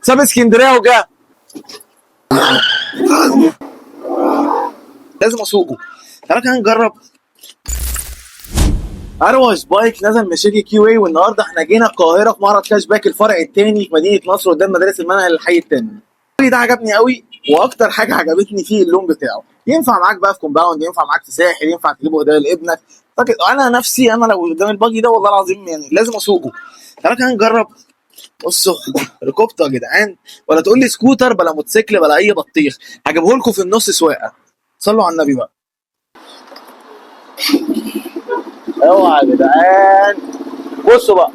ساب اسكندريه وجا. لازم اسوقه. تعالى كده نجرب. اروش بايك نزل مشاكي كيو اي، والنهارده احنا جينا القاهره في معرض كاش باك الفرع الثاني في مدينه نصر قدام مدارس المنهل الحي الثاني. ده عجبني قوي، واكتر حاجه عجبتني فيه اللون بتاعه. ينفع معاك بقى في كومباوند، ينفع معاك في ساحل، ينفع تجيبه هديه لابنك. فاكر انا نفسي، انا لو قدام الباجي ده والله العظيم يعني لازم اسوقه. تعالى كده نجرب. بصوا ركوبته يا جدعان، ولا تقول لي سكوتر بلا موتوسيكل بلا اي بطيخ. هجيبه لكم في النص سواقه. صلوا على النبي بقى. اوعى يا جدعان. بصوا بقى،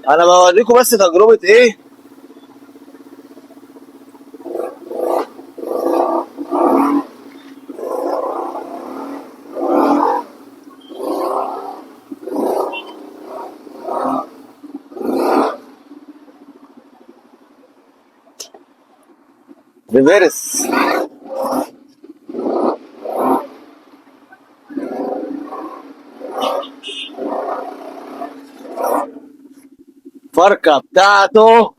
انا بوريكم بس تجربه ايه. ريفيرس. فركه بتاعته.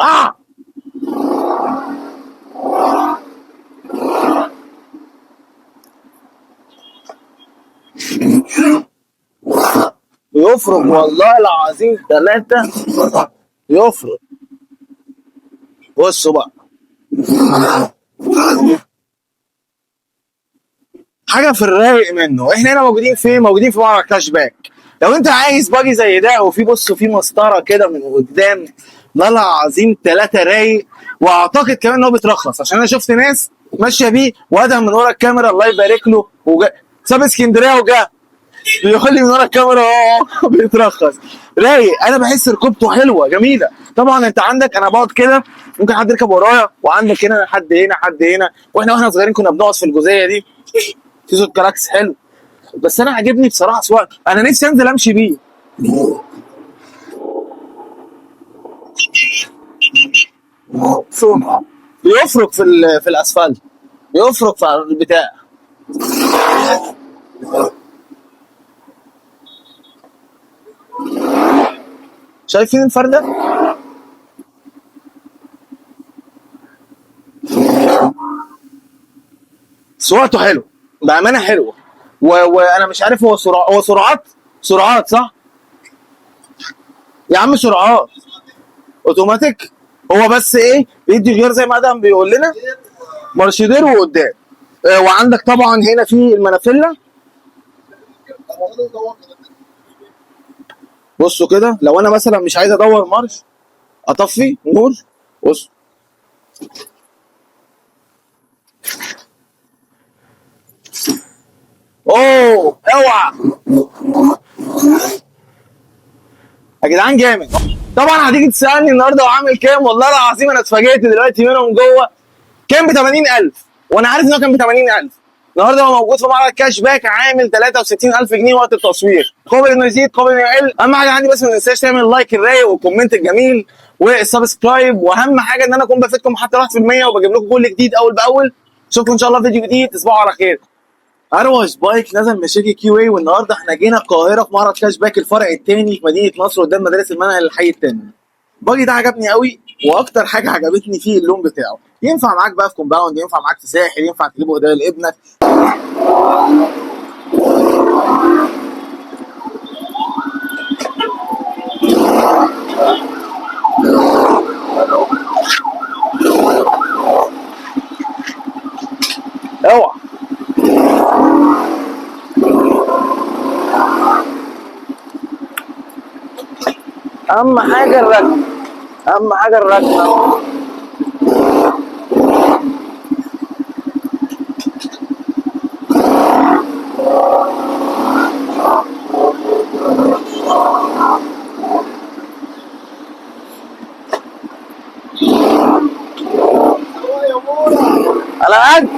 اه يفرق والله العظيم ثلاثة. يفرق. بصوا بقى، حاجة في الرايق منه. احنا هنا موجودين فين؟ موجودين في معرض كاش باك. لو انت عايز باجي زي ده، وفي بصوا في مسطرة كده من قدام، والله العظيم ثلاثة رايق. واعتقد كمان ان هو بيترخص، عشان انا شفت ناس ماشية بيه وادم من ورا الكاميرا الله يبارك له ساب اسكندرية وجا. بيقول لي من ورا الكاميرا بيترخص. رايق. انا بحس ركوبته حلوه جميله. طبعا انت عندك انا بقعد كده، ممكن حد يركب ورايا، وعندك هنا حد هنا حد هنا. واحنا صغيرين كنا بنقعد في الجزئيه دي. في صوت كلاكس حلو. بس انا عاجبني بصراحه سواقته، انا نفسي انزل امشي بيه. صوت بيفرق في الاسفلت. بيفرق في البتاع. شايفين الفرده؟ سواقته حلو بامانه حلوه. وانا مش عارف هو سرعات صح. يا عم سرعات اوتوماتيك. هو بس ايه بيدي غير زي ما ادم بيقول لنا، مارشدير وقدام. وعندك طبعا هنا في المنافله. بصوا كده، لو انا مثلا مش عايز ادور مارش، اطفي نور. بص. اوه اوعى يا جدعان جامد. طبعا هتيجي تسالني النهارده هو عامل كام. والله العظيم انا اتفاجئت دلوقتي منهم جوه. كان ب 80,000، وانا عارف ان هو كان ب 80,000. النهارده هو موجود في معرض كاش باك عامل 63,000 جنيه وقت التصوير. قابل انه يزيد قابل انه يقل. اهم حاجه عندي بس ما تنساش تعمل اللايك الرايق والكومنت الجميل والسبسكرايب. واهم حاجه ان انا اكون بفيدكم حتى 1% وبجيب لكم كل جديد اول باول. اشوفكم ان شاء الله في فيديو جديد. تصبحوا على خير. اروش بايك نزل مشاكي كيو اي، والنهارده احنا جينا القاهره في معرض كاش باك الفرع الثاني في مدينه نصر قدام مدارس المنهل الحي الثاني. الباجي ده عجبني قوي، واكتر حاجه عجبتني فيه اللون بتاعه. ينفع معاك بقى في كومباوند، ينفع معاك في ساحل، ينفع تجيبه هديه لابنك. اوعى. اهم حاجه الركنه. اهم حاجه الركنه. على قد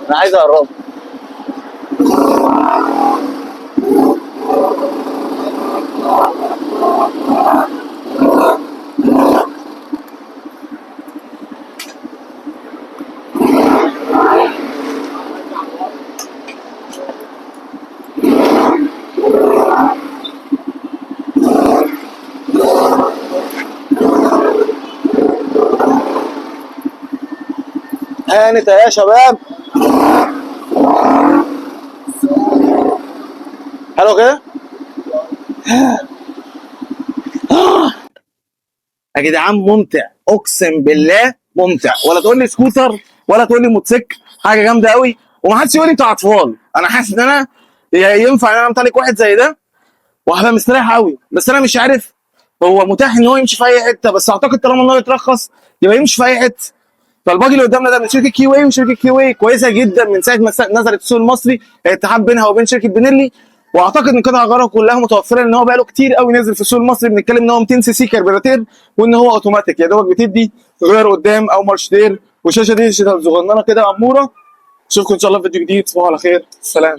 انا عايز اقرب. هانت يا شباب. حلو كده. يا جدعان ممتع، اقسم بالله ممتع. ولا تقول لي سكوتر ولا تقول لي موتوسيكل، حاجه جامده قوي. ومحدش يقول لي بتاع اطفال. انا حاسس ان انا ينفع ان انا امتلك واحد زي ده وهبقى مستريح قوي. بس انا مش عارف هو متاح ان هو يمشي في اي حته، بس اعتقد طالما ان هو يترخص يبقى يمشي في اي حته. فالباجي اللي قدامنا ده من شركه كي واي، وشركه كي واي كويسه جدا من ساعه ما نزلت السوق المصري. اتحاد بينها وبين شركه بنيلي. واعتقد ان قطع غيارها كلها متوفره، لان هو بقاله كتير قوي نزل في السوق المصري. بنتكلم ان هو 200 سي سي كربيراتير، وان هو اوتوماتيك يا دوبك بتدي غير قدام او مارشدير. والشاشه دي شاشه صغننه كده اموره. اشوفكم ان شاء الله في فيديو جديد. تصبحوا على خير. سلام.